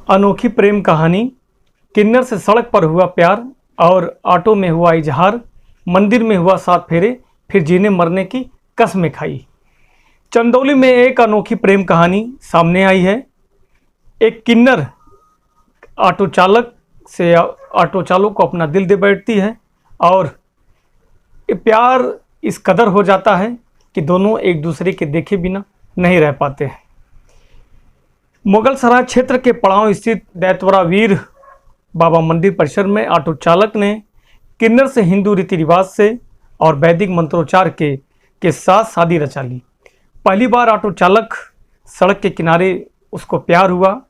अनोखी प्रेम कहानी। किन्नर से सड़क पर हुआ प्यार और ऑटो में हुआ इजहार। मंदिर में हुआ 7 फेरे, फिर जीने मरने की कसमें खाई। चंदौली में एक अनोखी प्रेम कहानी सामने आई है। एक किन्नर ऑटो चालक से ऑटो चालक को अपना दिल दे बैठती है और प्यार इस कदर हो जाता है कि दोनों एक दूसरे के देखे बिना नहीं रह पाते हैं। मुगलसराय क्षेत्र के पड़ाव स्थित दैतवरा वीर बाबा मंदिर परिसर में ऑटो चालक ने किन्नर से हिंदू रीति रिवाज से और वैदिक मंत्रोच्चार के साथ शादी रचा ली। पहली बार ऑटो चालक सड़क के किनारे उसको प्यार हुआ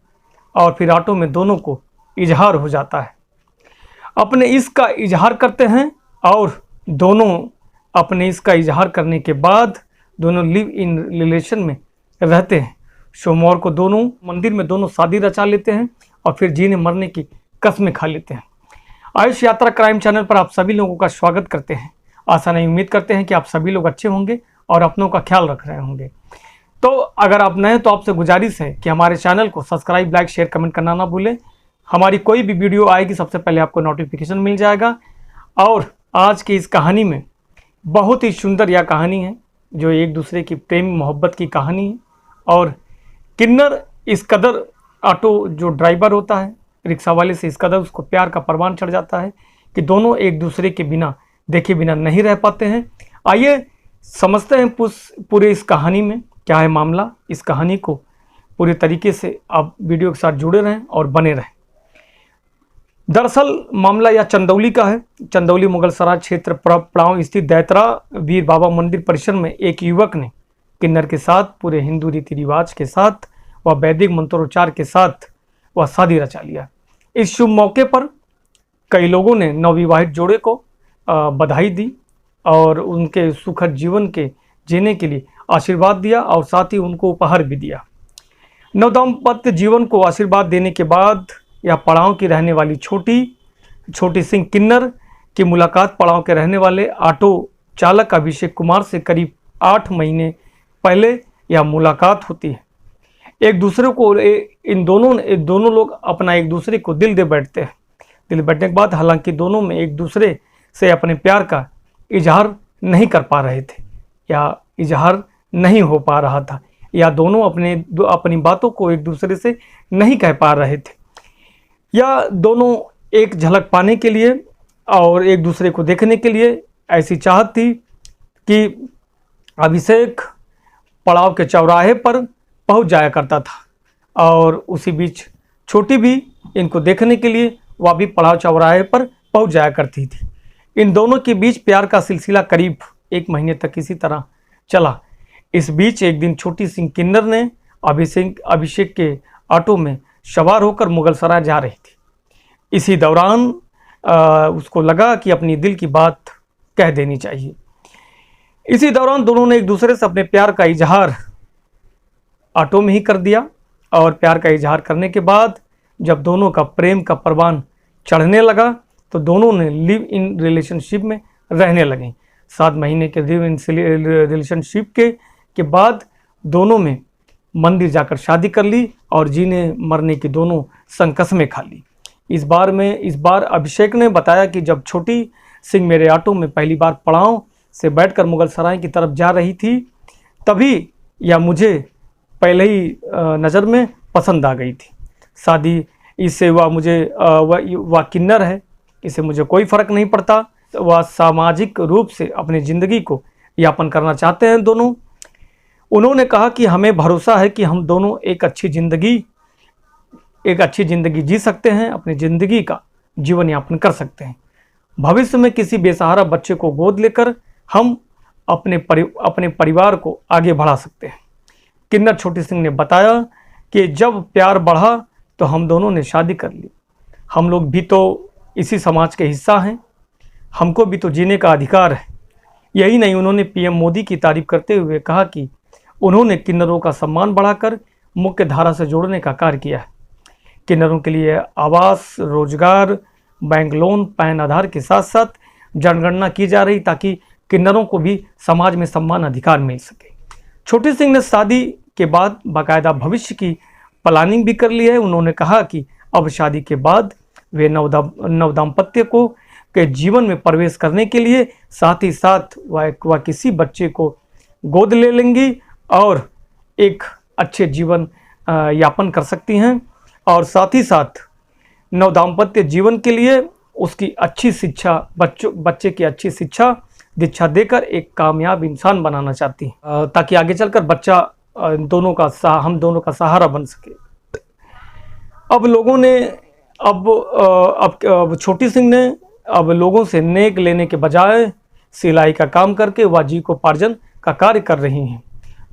और फिर ऑटो में दोनों को इजहार हो जाता है। अपने इश्क का इजहार करते हैं और दोनों अपने इश्क का इजहार करने के बाद दोनों लिव इन रिलेशन में रहते हैं। सोमवार को दोनों मंदिर में दोनों शादी रचा लेते हैं और फिर जीने मरने की कसमें खा लेते हैं। आयुष यात्रा क्राइम चैनल पर आप सभी लोगों का स्वागत करते हैं। आशा नहीं उम्मीद करते हैं कि आप सभी लोग अच्छे होंगे और अपनों का ख्याल रख रहे होंगे। तो अगर आप नए हैं तो आपसे गुजारिश है कि हमारे चैनल को सब्सक्राइब, लाइक, शेयर, कमेंट करना ना भूलें। हमारी कोई भी वीडियो आएगी सबसे पहले आपको नोटिफिकेशन मिल जाएगा। और आज की इस कहानी में बहुत ही सुंदर यह कहानी है जो एक दूसरे की प्रेम मोहब्बत की कहानी है। और किन्नर इस कदर ऑटो जो ड्राइवर होता है रिक्शा वाले से इस कदर उसको प्यार का परवान चढ़ जाता है कि दोनों एक दूसरे के बिना देखे बिना नहीं रह पाते हैं। आइए समझते हैं पूरे इस कहानी में क्या है मामला। इस कहानी को पूरे तरीके से आप वीडियो के साथ जुड़े रहें और बने रहें। दरअसल मामला यह चंदौली का है। चंदौली मुगलसराय क्षेत्र पड़ाव स्थित दैतरा वीर बाबा मंदिर परिसर में एक युवक ने किन्नर के साथ पूरे हिंदू रीति रिवाज के साथ व वैदिक मंत्रोच्चार के साथ वह शादी रचा लिया। इस शुभ मौके पर कई लोगों ने नवविवाहित जोड़े को बधाई दी और उनके सुखद जीवन के जीने के लिए आशीर्वाद दिया और साथ ही उनको उपहार भी दिया। नवदाम्पत्य जीवन को आशीर्वाद देने के बाद यह पड़ाव की रहने वाली छोटी सिंह किन्नर की मुलाकात पड़ाव के रहने वाले ऑटो चालक अभिषेक कुमार से करीब 8 महीने पहले यह मुलाकात होती है। एक दूसरे को इन दोनों लोग अपना एक दूसरे को दिल दे बैठते हैं। दिल बैठने के बाद हालांकि दोनों में एक दूसरे से अपने प्यार का इजहार नहीं कर पा रहे थे या इजहार नहीं हो पा रहा था या दोनों अपनी बातों को एक दूसरे से नहीं कह पा रहे थे या दोनों एक झलक पाने के लिए और एक दूसरे को देखने के लिए ऐसी चाहत थी कि अभिषेक पड़ाव के चौराहे पर पहुंच जाया करता था और उसी बीच छोटी भी इनको देखने के लिए वह भी पड़ाव चौराहे पर पहुंच जाया करती थी। इन दोनों के बीच प्यार का सिलसिला करीब 1 महीने तक इसी तरह चला। इस बीच एक दिन छोटी सिंह किन्नर ने अभिषेक के ऑटो में सवार होकर मुगलसराय जा रही थी। इसी दौरान उसको लगा कि अपनी दिल की बात कह देनी चाहिए। इसी दौरान दोनों ने एक दूसरे से अपने प्यार का इजहार ऑटो में ही कर दिया और प्यार का इजहार करने के बाद जब दोनों का प्रेम का परवान चढ़ने लगा तो दोनों ने लिव इन रिलेशनशिप में रहने लगे। 7 महीने के लिव इन रिलेशनशिप के बाद दोनों में मंदिर जाकर शादी कर ली और जीने मरने की दोनों संग कसमें खा ली। इस बार अभिषेक ने बताया कि जब छोटी सिंह मेरे ऑटो में पहली बार पड़ाव से बैठकर मुगलसराय की तरफ जा रही थी तभी यह मुझे पहले ही नज़र में पसंद आ गई थी। शादी इससे वह मुझे वह किन्नर है, इससे मुझे कोई फ़र्क नहीं पड़ता। वह सामाजिक रूप से अपनी ज़िंदगी को यापन करना चाहते हैं दोनों। उन्होंने कहा कि हमें भरोसा है कि हम दोनों एक अच्छी ज़िंदगी जी सकते हैं, अपनी ज़िंदगी का जीवन यापन कर सकते हैं। भविष्य में किसी बेसहारा बच्चे को गोद लेकर हम अपने परिवार को आगे बढ़ा सकते हैं। किन्नर छोटी सिंह ने बताया कि जब प्यार बढ़ा तो हम दोनों ने शादी कर ली। हम लोग भी तो इसी समाज के हिस्सा हैं, हमको भी तो जीने का अधिकार है। यही नहीं, उन्होंने पीएम मोदी की तारीफ करते हुए कहा कि उन्होंने किन्नरों का सम्मान बढ़ाकर मुख्य धारा से जोड़ने का कार्य किया है। किन्नरों के लिए आवास, रोजगार, बैंक लोन, पैन आधार के साथ साथ जनगणना की जा रही ताकि किन्नरों को भी समाज में सम्मान अधिकार मिल सके। छोटी सिंह ने शादी के बाद बाकायदा भविष्य की प्लानिंग भी कर ली है। उन्होंने कहा कि अब शादी के बाद वे नवदाम्पत्य को के जीवन में प्रवेश करने के लिए साथ ही साथ वह किसी बच्चे को गोद ले लेंगी और एक अच्छे जीवन यापन कर सकती हैं। और साथ ही साथ नवदाम्पत्य जीवन के लिए उसकी अच्छी शिक्षा, बच्चे की अच्छी शिक्षा दीक्षा देकर एक कामयाब इंसान बनाना चाहती हैं, ताकि आगे चलकर बच्चा हम दोनों का सहारा बन सके। अब लोगों ने अब छोटी सिंह ने अब लोगों से नेक लेने के बजाय सिलाई का काम करके वह जीविकोपार्जन का कार्य कर रही हैं।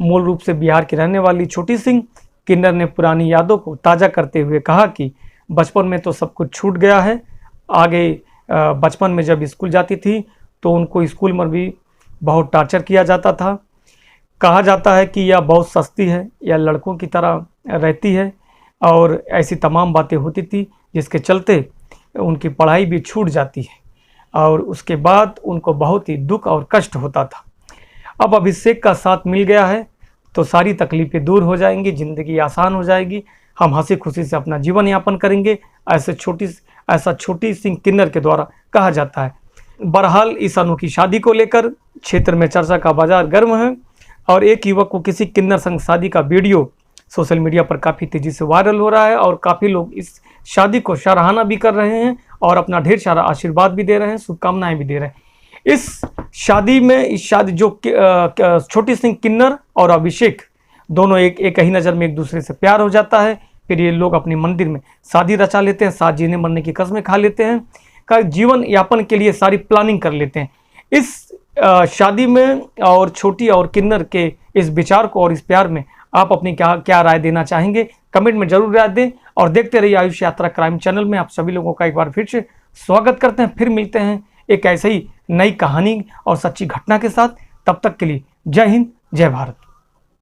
मूल रूप से बिहार की रहने वाली छोटी सिंह किन्नर ने पुरानी यादों को ताज़ा करते हुए कहा कि बचपन में तो सब कुछ छूट गया है। आगे बचपन में जब स्कूल जाती थी तो उनको स्कूल में भी बहुत टॉर्चर किया जाता था। कहा जाता है कि यह बहुत सस्ती है, यह लड़कों की तरह रहती है और ऐसी तमाम बातें होती थी जिसके चलते उनकी पढ़ाई भी छूट जाती है और उसके बाद उनको बहुत ही दुख और कष्ट होता था। अब अभिषेक का साथ मिल गया है तो सारी तकलीफ़ें दूर हो जाएंगी, ज़िंदगी आसान हो जाएगी, हम हंसी खुशी से अपना जीवन यापन करेंगे, ऐसा छोटी सिंह किन्नर के द्वारा कहा जाता है। बहरहाल इस अनोखी शादी को लेकर क्षेत्र में चर्चा का बाजार गर्म है और एक युवक को किसी किन्नर संग शादी का वीडियो सोशल मीडिया पर काफ़ी तेज़ी से वायरल हो रहा है और काफ़ी लोग इस शादी को सराहना भी कर रहे हैं और अपना ढेर सारा आशीर्वाद भी दे रहे हैं, शुभकामनाएं भी दे रहे हैं। इस शादी जो छोटी सिंह किन्नर और अभिषेक दोनों एक ही नज़र में एक दूसरे से प्यार हो जाता है। फिर ये लोग अपने मंदिर में शादी रचा लेते हैं, साथ जीने मरने की कस्में खा लेते हैं, का जीवन यापन के लिए सारी प्लानिंग कर लेते हैं। इस शादी में और छोटी और किन्नर के इस विचार को और इस प्यार में आप अपनी क्या राय देना चाहेंगे, कमेंट में जरूर राय दें और देखते रहिए आयुष यात्रा क्राइम चैनल में। आप सभी लोगों का एक बार फिर से स्वागत करते हैं। फिर मिलते हैं एक ऐसे ही नई कहानी और सच्ची घटना के साथ। तब तक के लिए जय हिंद, जय भारत।